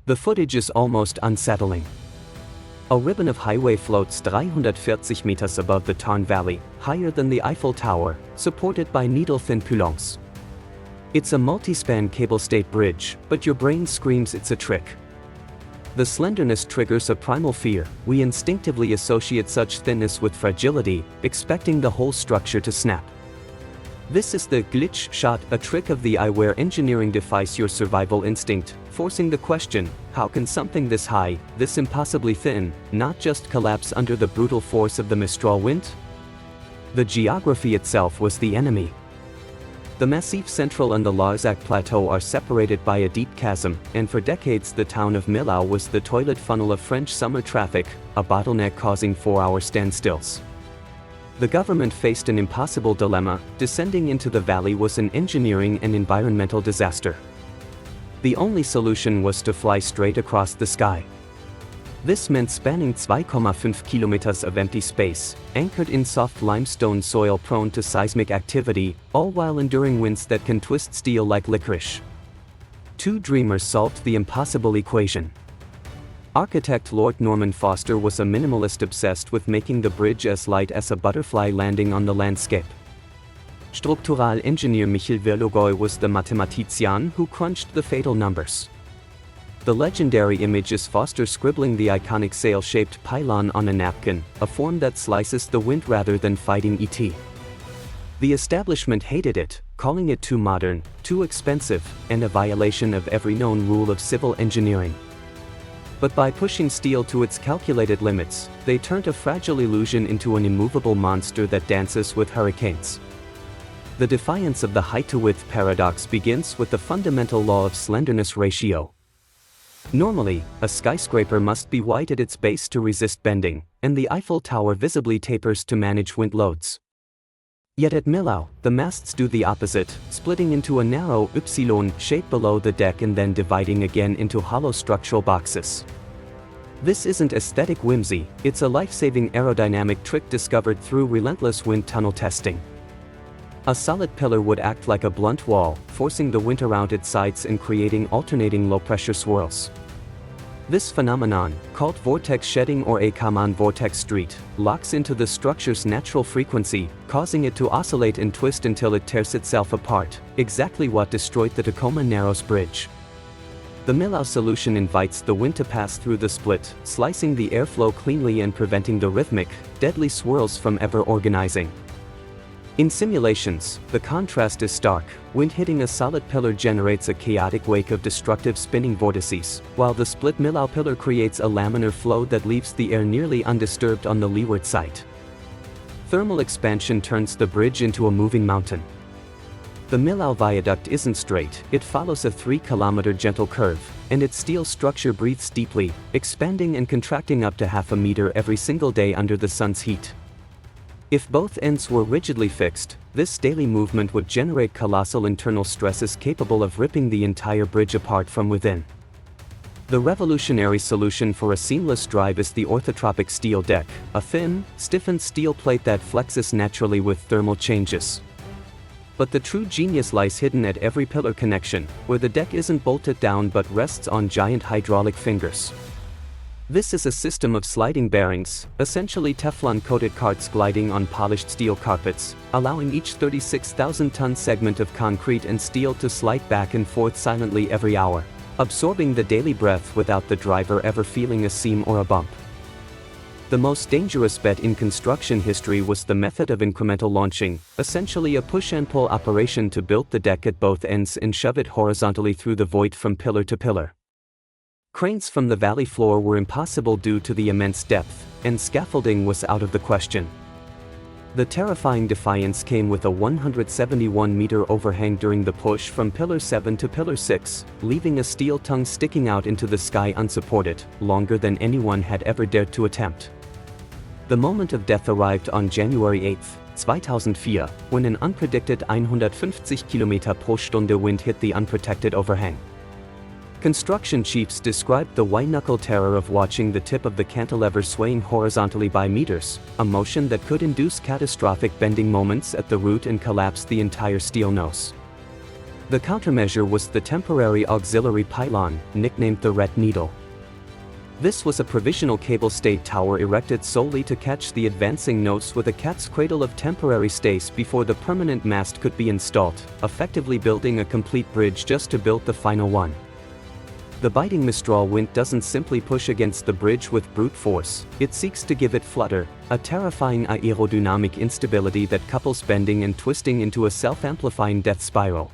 The footage is almost unsettling. A ribbon of highway floats 340 meters above the Tarn Valley, higher than the Eiffel Tower, supported by needle-thin pylons. It's a multi-span cable-stayed bridge, but your brain screams it's a trick. The slenderness triggers a primal fear. We instinctively associate such thinness with fragility, expecting the whole structure to snap. This is the glitch shot, a trick of the eye where engineering defies your survival instinct, forcing the question, how can something this high, this impossibly thin, not just collapse under the brutal force of the Mistral wind? The geography itself was the enemy. The Massif Central and the Larzac Plateau are separated by a deep chasm, and for decades the town of Millau was the toilet funnel of French summer traffic, a bottleneck causing 4-hour standstills. The government faced an impossible dilemma. Descending into the valley was an engineering and environmental disaster. The only solution was to fly straight across the sky. This meant spanning 2,5 kilometers of empty space, anchored in soft limestone soil prone to seismic activity, all while enduring winds that can twist steel like licorice. Two dreamers solved the impossible equation. Architect Lord Norman Foster was a minimalist obsessed with making the bridge as light as a butterfly landing on the landscape. Structural engineer Michel Verlogoy was the mathematician who crunched the fatal numbers. The legendary image is Foster scribbling the iconic sail-shaped pylon on a napkin, a form that slices the wind rather than fighting ET. The establishment hated it, calling it too modern, too expensive, and a violation of every known rule of civil engineering. But by pushing steel to its calculated limits, they turned a fragile illusion into an immovable monster that dances with hurricanes. The defiance of the height-to-width paradox begins with the fundamental law of slenderness ratio. Normally, a skyscraper must be wide at its base to resist bending, and the Eiffel Tower visibly tapers to manage wind loads. Yet at Millau, the masts do the opposite, splitting into a narrow Y shape below the deck and then dividing again into hollow structural boxes. This isn't aesthetic whimsy, it's a life-saving aerodynamic trick discovered through relentless wind tunnel testing. A solid pillar would act like a blunt wall, forcing the wind around its sides and creating alternating low-pressure swirls. This phenomenon, called vortex shedding or a Kalman vortex street, locks into the structure's natural frequency, causing it to oscillate and twist until it tears itself apart, exactly what destroyed the Tacoma Narrows Bridge. The Millau solution invites the wind to pass through the split, slicing the airflow cleanly and preventing the rhythmic, deadly swirls from ever organizing. In simulations, the contrast is stark. Wind hitting a solid pillar generates a chaotic wake of destructive spinning vortices, while the split Millau pillar creates a laminar flow that leaves the air nearly undisturbed on the leeward side. Thermal expansion turns the bridge into a moving mountain. The Millau viaduct isn't straight, it follows a 3-kilometer gentle curve, and its steel structure breathes deeply, expanding and contracting up to half a meter every single day under the sun's heat. If both ends were rigidly fixed, this daily movement would generate colossal internal stresses capable of ripping the entire bridge apart from within. The revolutionary solution for a seamless drive is the orthotropic steel deck, a thin, stiffened steel plate that flexes naturally with thermal changes. But the true genius lies hidden at every pillar connection, where the deck isn't bolted down but rests on giant hydraulic fingers. This is a system of sliding bearings, essentially Teflon-coated carts gliding on polished steel carpets, allowing each 36,000-ton segment of concrete and steel to slide back and forth silently every hour, absorbing the daily breath without the driver ever feeling a seam or a bump. The most dangerous bet in construction history was the method of incremental launching, essentially a push-and-pull operation to build the deck at both ends and shove it horizontally through the void from pillar to pillar. Cranes from the valley floor were impossible due to the immense depth, and scaffolding was out of the question. The terrifying defiance came with a 171-meter overhang during the push from Pillar 7 to Pillar 6, leaving a steel tongue sticking out into the sky unsupported, longer than anyone had ever dared to attempt. The moment of death arrived on January 8, 2004, when an unpredicted 150 km pro Stunde wind hit the unprotected overhang. Construction chiefs described the white-knuckle terror of watching the tip of the cantilever swaying horizontally by meters, a motion that could induce catastrophic bending moments at the root and collapse the entire steel nose. The countermeasure was the temporary auxiliary pylon, nicknamed the Red Needle. This was a provisional cable-stayed tower erected solely to catch the advancing nodes with a cat's cradle of temporary stays before the permanent mast could be installed, effectively building a complete bridge just to build the final one. The biting Mistral wind doesn't simply push against the bridge with brute force, it seeks to give it flutter, a terrifying aerodynamic instability that couples bending and twisting into a self-amplifying death spiral.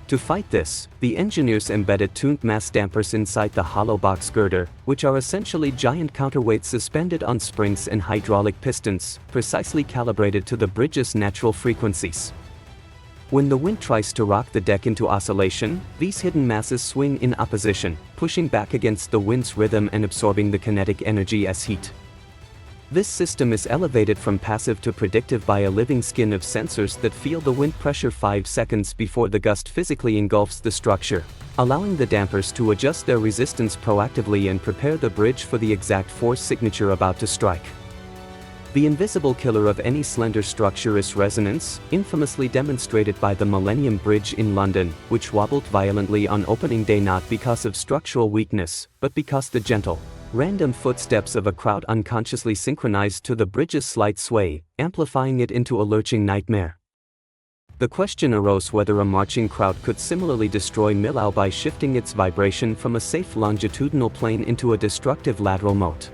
To fight this, the engineers embedded tuned mass dampers inside the hollow box girder, which are essentially giant counterweights suspended on springs and hydraulic pistons, precisely calibrated to the bridge's natural frequencies. When the wind tries to rock the deck into oscillation, these hidden masses swing in opposition, pushing back against the wind's rhythm and absorbing the kinetic energy as heat. This system is elevated from passive to predictive by a living skin of sensors that feel the wind pressure 5 seconds before the gust physically engulfs the structure, allowing the dampers to adjust their resistance proactively and prepare the bridge for the exact force signature about to strike. The invisible killer of any slender structure is resonance, infamously demonstrated by the Millennium Bridge in London, which wobbled violently on opening day not because of structural weakness, but because the gentle, random footsteps of a crowd unconsciously synchronized to the bridge's slight sway, amplifying it into a lurching nightmare. The question arose whether a marching crowd could similarly destroy Millau by shifting its vibration from a safe longitudinal plane into a destructive lateral moat.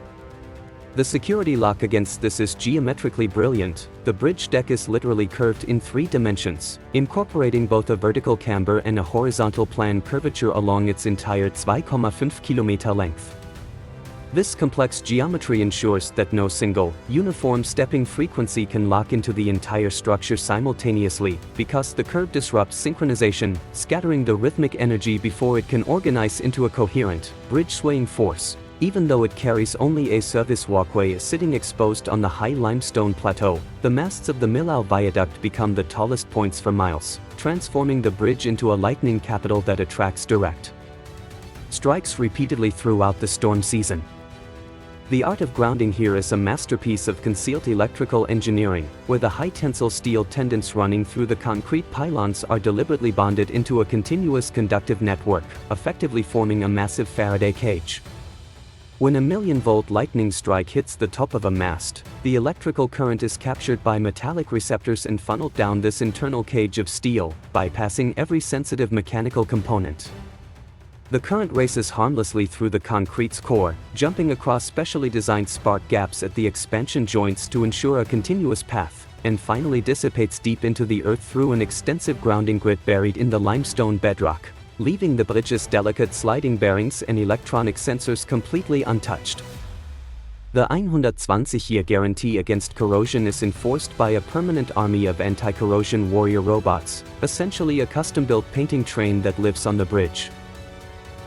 The security lock against this is geometrically brilliant. The bridge deck is literally curved in 3 dimensions, incorporating both a vertical camber and a horizontal plan curvature along its entire 2,5 kilometer length. This complex geometry ensures that no single, uniform stepping frequency can lock into the entire structure simultaneously, because the curve disrupts synchronization, scattering the rhythmic energy before it can organize into a coherent, bridge-swaying force. Even though it carries only a service walkway sitting exposed on the high limestone plateau, the masts of the Millau Viaduct become the tallest points for miles, transforming the bridge into a lightning capital that attracts direct strikes repeatedly throughout the storm season. The art of grounding here is a masterpiece of concealed electrical engineering, where the high-tensile steel tendons running through the concrete pylons are deliberately bonded into a continuous conductive network, effectively forming a massive Faraday cage. When a 1,000,000-volt lightning strike hits the top of a mast, the electrical current is captured by metallic receptors and funneled down this internal cage of steel, bypassing every sensitive mechanical component. The current races harmlessly through the concrete's core, jumping across specially designed spark gaps at the expansion joints to ensure a continuous path, and finally dissipates deep into the earth through an extensive grounding grid buried in the limestone bedrock, leaving the bridge's delicate sliding bearings and electronic sensors completely untouched. The 120-year guarantee against corrosion is enforced by a permanent army of anti-corrosion warrior robots, essentially a custom-built painting train that lives on the bridge.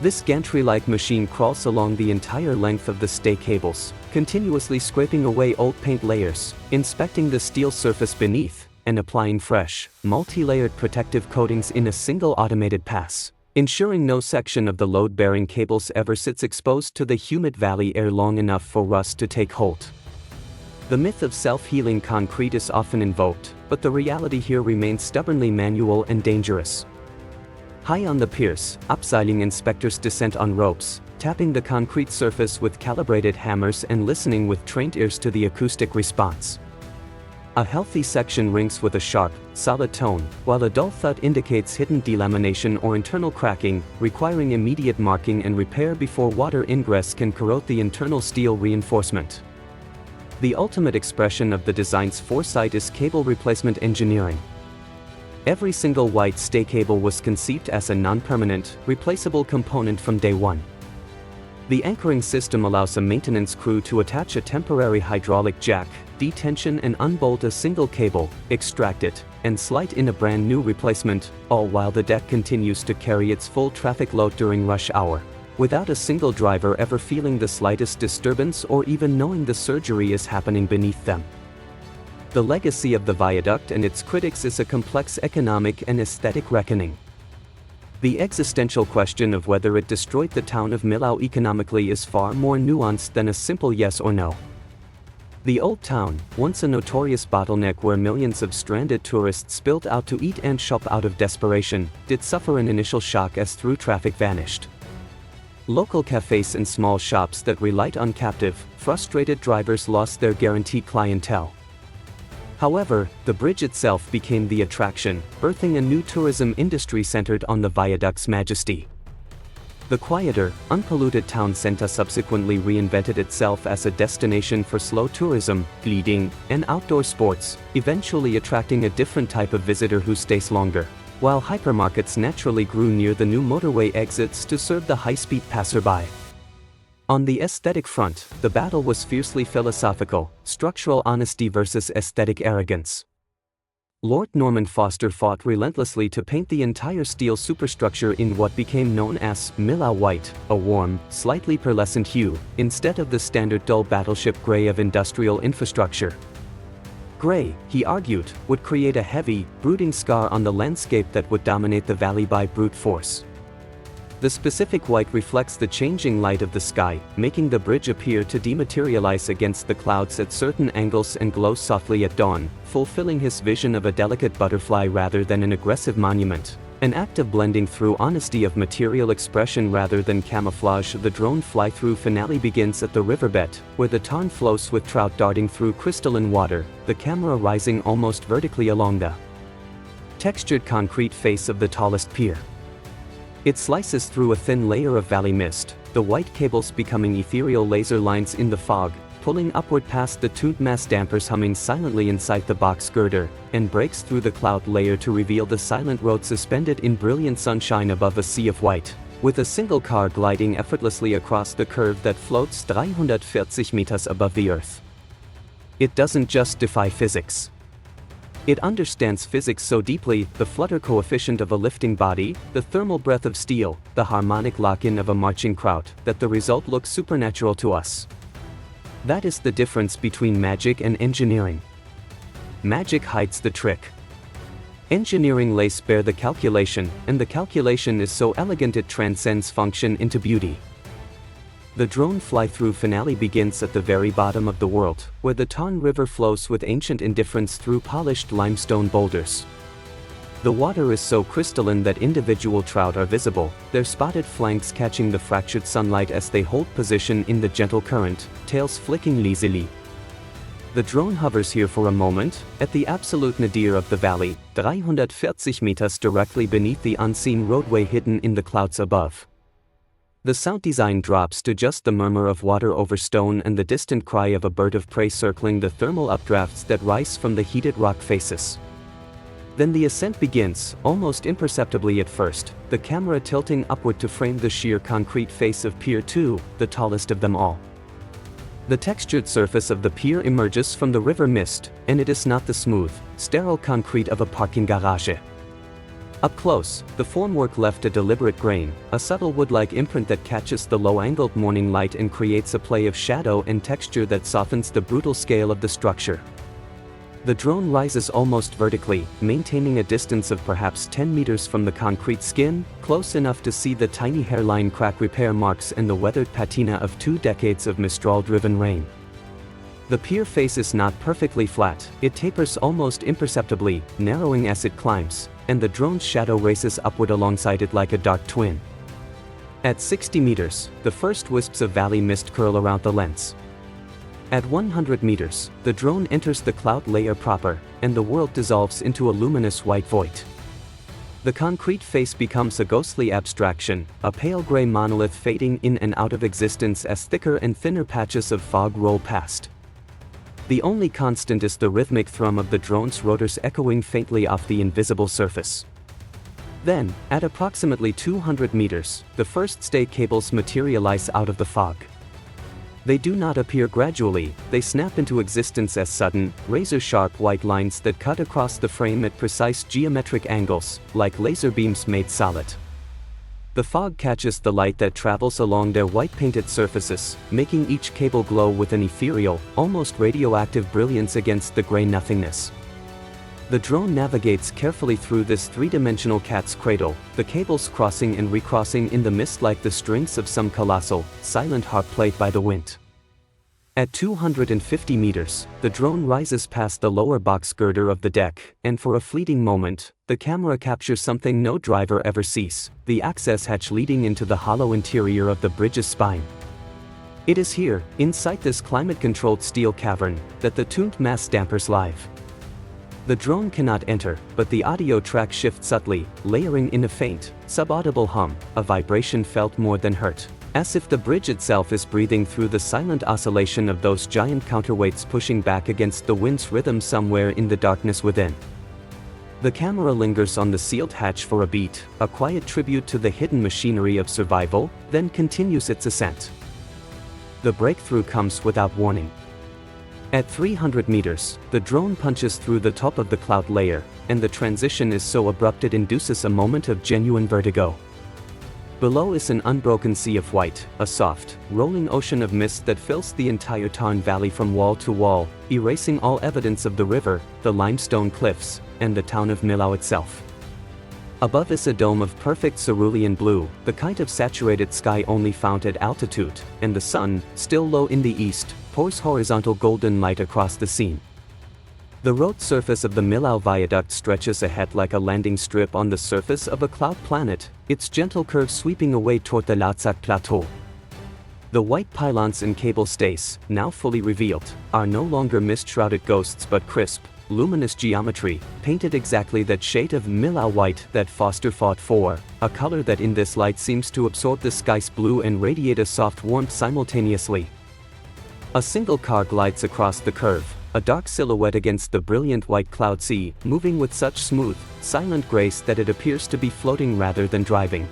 This gantry-like machine crawls along the entire length of the stay cables, continuously scraping away old paint layers, inspecting the steel surface beneath, and applying fresh, multi-layered protective coatings in a single automated pass, ensuring no section of the load-bearing cables ever sits exposed to the humid valley air long enough for rust to take hold. The myth of self-healing concrete is often invoked, but the reality here remains stubbornly manual and dangerous. High on the piers, upseiling inspectors descend on ropes, tapping the concrete surface with calibrated hammers and listening with trained ears to the acoustic response. A healthy section rings with a sharp, solid tone, while a dull thud indicates hidden delamination or internal cracking, requiring immediate marking and repair before water ingress can corrode the internal steel reinforcement. The ultimate expression of the design's foresight is cable replacement engineering. Every single white stay cable was conceived as a non-permanent, replaceable component from day one. The anchoring system allows a maintenance crew to attach a temporary hydraulic jack, detension and unbolt a single cable, extract it, and slide in a brand new replacement, all while the deck continues to carry its full traffic load during rush hour, without a single driver ever feeling the slightest disturbance or even knowing the surgery is happening beneath them. The legacy of the viaduct and its critics is a complex economic and aesthetic reckoning. The existential question of whether it destroyed the town of Millau economically is far more nuanced than a simple yes or no. The Old Town, once a notorious bottleneck where millions of stranded tourists spilled out to eat and shop out of desperation, did suffer an initial shock as through traffic vanished. Local cafes and small shops that relied on captive, frustrated drivers lost their guaranteed clientele. However, the bridge itself became the attraction, birthing a new tourism industry centered on the viaduct's majesty. The quieter, unpolluted town center subsequently reinvented itself as a destination for slow tourism, bleeding, and outdoor sports, eventually attracting a different type of visitor who stays longer. While hypermarkets naturally grew near the new motorway exits to serve the high-speed passerby. On the aesthetic front, the battle was fiercely philosophical, structural honesty versus aesthetic arrogance. Lord Norman Foster fought relentlessly to paint the entire steel superstructure in what became known as Miller White, a warm, slightly pearlescent hue, instead of the standard dull battleship gray of industrial infrastructure. Gray, he argued, would create a heavy, brooding scar on the landscape that would dominate the valley by brute force. The specific white reflects the changing light of the sky, making the bridge appear to dematerialize against the clouds at certain angles and glow softly at dawn, fulfilling his vision of a delicate butterfly rather than an aggressive monument. An act of blending through honesty of material expression rather than camouflage. The drone fly-through finale begins at the riverbed, where the Tarn flows with trout darting through crystalline water, the camera rising almost vertically along the textured concrete face of the tallest pier. It slices through a thin layer of valley mist, the white cables becoming ethereal laser lines in the fog, pulling upward past the tuned mass dampers humming silently inside the box girder, and breaks through the cloud layer to reveal the silent road suspended in brilliant sunshine above a sea of white, with a single car gliding effortlessly across the curve that floats 340 meters above the earth. It doesn't just defy physics. It understands physics so deeply, the flutter coefficient of a lifting body, the thermal breath of steel, the harmonic lock-in of a marching crowd, that the result looks supernatural to us. That is the difference between magic and engineering. Magic hides the trick. Engineering lays bare the calculation, and the calculation is so elegant it transcends function into beauty. The drone fly-through finale begins at the very bottom of the world, where the Tarn River flows with ancient indifference through polished limestone boulders. The water is so crystalline that individual trout are visible, their spotted flanks catching the fractured sunlight as they hold position in the gentle current, tails flicking lazily. The drone hovers here for a moment, at the absolute nadir of the valley, 340 meters directly beneath the unseen roadway hidden in the clouds above. The sound design drops to just the murmur of water over stone and the distant cry of a bird of prey circling the thermal updrafts that rise from the heated rock faces. Then the ascent begins, almost imperceptibly at first, the camera tilting upward to frame the sheer concrete face of Pier 2, the tallest of them all. The textured surface of the pier emerges from the river mist, and it is not the smooth, sterile concrete of a parking garage. Up close, the formwork left a deliberate grain, a subtle wood-like imprint that catches the low-angled morning light and creates a play of shadow and texture that softens the brutal scale of the structure. The drone rises almost vertically, maintaining a distance of perhaps 10 meters from the concrete skin, close enough to see the tiny hairline crack repair marks and the weathered patina of 2 decades of Mistral-driven rain. The pier face is not perfectly flat, it tapers almost imperceptibly, narrowing as it climbs, and the drone's shadow races upward alongside it like a dark twin. At 60 meters, the first wisps of valley mist curl around the lens. At 100 meters, the drone enters the cloud layer proper, and the world dissolves into a luminous white void. The concrete face becomes a ghostly abstraction, a pale gray monolith fading in and out of existence as thicker and thinner patches of fog roll past. The only constant is the rhythmic thrum of the drone's rotors echoing faintly off the invisible surface. Then, at approximately 200 meters, the first stay cables materialize out of the fog. They do not appear gradually, they snap into existence as sudden, razor-sharp white lines that cut across the frame at precise geometric angles, like laser beams made solid. The fog catches the light that travels along their white-painted surfaces, making each cable glow with an ethereal, almost radioactive brilliance against the gray nothingness. The drone navigates carefully through this three-dimensional cat's cradle, the cables crossing and recrossing in the mist like the strings of some colossal, silent harp played by the wind. At 250 meters, the drone rises past the lower box girder of the deck, and for a fleeting moment, the camera captures something no driver ever sees: the access hatch leading into the hollow interior of the bridge's spine. It is here, inside this climate-controlled steel cavern, that the tuned mass dampers live. The drone cannot enter, but the audio track shifts subtly, layering in a faint, subaudible hum, a vibration felt more than heard, as if the bridge itself is breathing through the silent oscillation of those giant counterweights pushing back against the wind's rhythm somewhere in the darkness within. The camera lingers on the sealed hatch for a beat, a quiet tribute to the hidden machinery of survival, then continues its ascent. The breakthrough comes without warning. At 300 meters, the drone punches through the top of the cloud layer, and the transition is so abrupt it induces a moment of genuine vertigo. Below is an unbroken sea of white, a soft, rolling ocean of mist that fills the entire Tarn Valley from wall to wall, erasing all evidence of the river, the limestone cliffs, and the town of Millau itself. Above is a dome of perfect cerulean blue, the kind of saturated sky only found at altitude, and the sun, still low in the east, pours horizontal golden light across the scene. The road surface of the Millau viaduct stretches ahead like a landing strip on the surface of a cloud planet, its gentle curve sweeping away toward the Lautzach Plateau. The white pylons and cable stays, now fully revealed, are no longer mist-shrouded ghosts but crisp, luminous geometry, painted exactly that shade of Millau white that Foster fought for, a color that in this light seems to absorb the sky's blue and radiate a soft warmth simultaneously. A single car glides across the curve, a dark silhouette against the brilliant white cloud sea, moving with such smooth, silent grace that it appears to be floating rather than driving.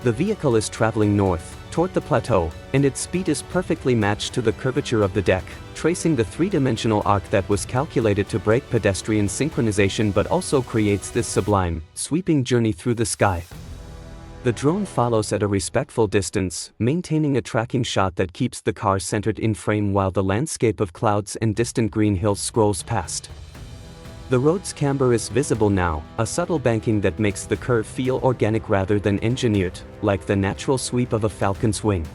The vehicle is traveling north, toward the plateau, and its speed is perfectly matched to the curvature of the deck, tracing the three-dimensional arc that was calculated to break pedestrian synchronization but also creates this sublime, sweeping journey through the sky. The drone follows at a respectful distance, maintaining a tracking shot that keeps the car centered in frame while the landscape of clouds and distant green hills scrolls past. The road's camber is visible now, a subtle banking that makes the curve feel organic rather than engineered, like the natural sweep of a falcon's wing.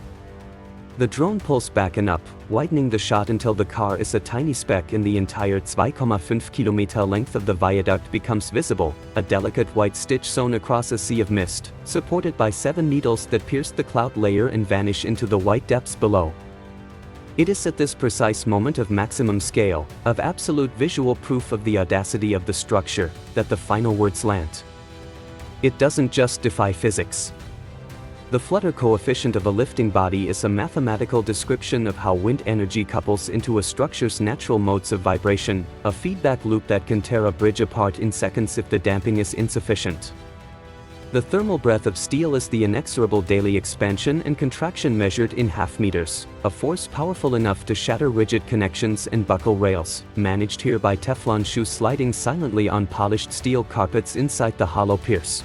The drone pulls back and up, widening the shot until the car is a tiny speck in the entire 2,5 kilometer length of the viaduct becomes visible, a delicate white stitch sewn across a sea of mist, supported by 7 needles that pierce the cloud layer and vanish into the white depths below. It is at this precise moment of maximum scale, of absolute visual proof of the audacity of the structure, that the final words land. It doesn't just defy physics. The flutter coefficient of a lifting body is a mathematical description of how wind energy couples into a structure's natural modes of vibration, a feedback loop that can tear a bridge apart in seconds if the damping is insufficient. The thermal breath of steel is the inexorable daily expansion and contraction measured in half-meters, a force powerful enough to shatter rigid connections and buckle rails, managed here by Teflon shoes sliding silently on polished steel carpets inside the hollow pierce.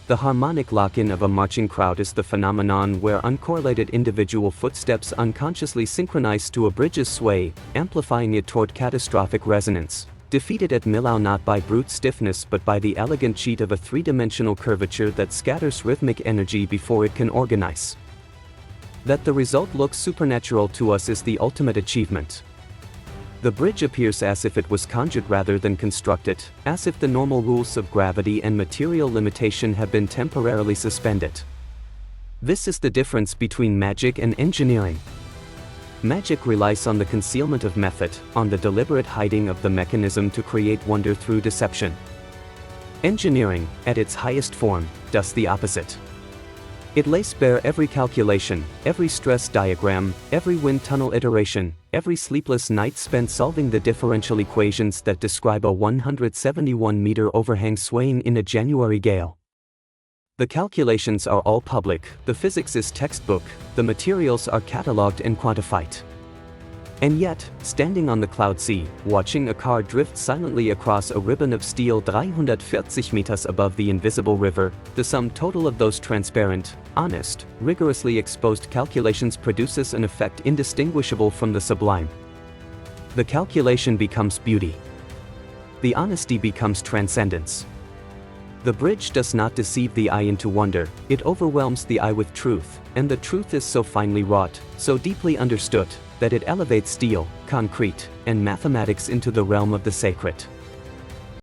The harmonic lock-in of a marching crowd is the phenomenon where uncorrelated individual footsteps unconsciously synchronize to a bridge's sway, amplifying it toward catastrophic resonance, defeated at Millau not by brute stiffness but by the elegant cheat of a three-dimensional curvature that scatters rhythmic energy before it can organize. That the result looks supernatural to us is the ultimate achievement. The bridge appears as if it was conjured rather than constructed, as if the normal rules of gravity and material limitation have been temporarily suspended. This is the difference between magic and engineering. Magic relies on the concealment of method, on the deliberate hiding of the mechanism to create wonder through deception. Engineering, at its highest form, does the opposite. It lays bare every calculation, every stress diagram, every wind tunnel iteration, every sleepless night spent solving the differential equations that describe a 171-meter overhang swaying in a January gale. The calculations are all public, the physics is textbook, the materials are catalogued and quantified. And yet, standing on the cloud sea, watching a car drift silently across a ribbon of steel 340 meters above the invisible river, the sum total of those transparent, honest, rigorously exposed calculations produces an effect indistinguishable from the sublime. The calculation becomes beauty. The honesty becomes transcendence. The bridge does not deceive the eye into wonder, it overwhelms the eye with truth, and the truth is so finely wrought, so deeply understood, that it elevates steel, concrete, and mathematics into the realm of the sacred.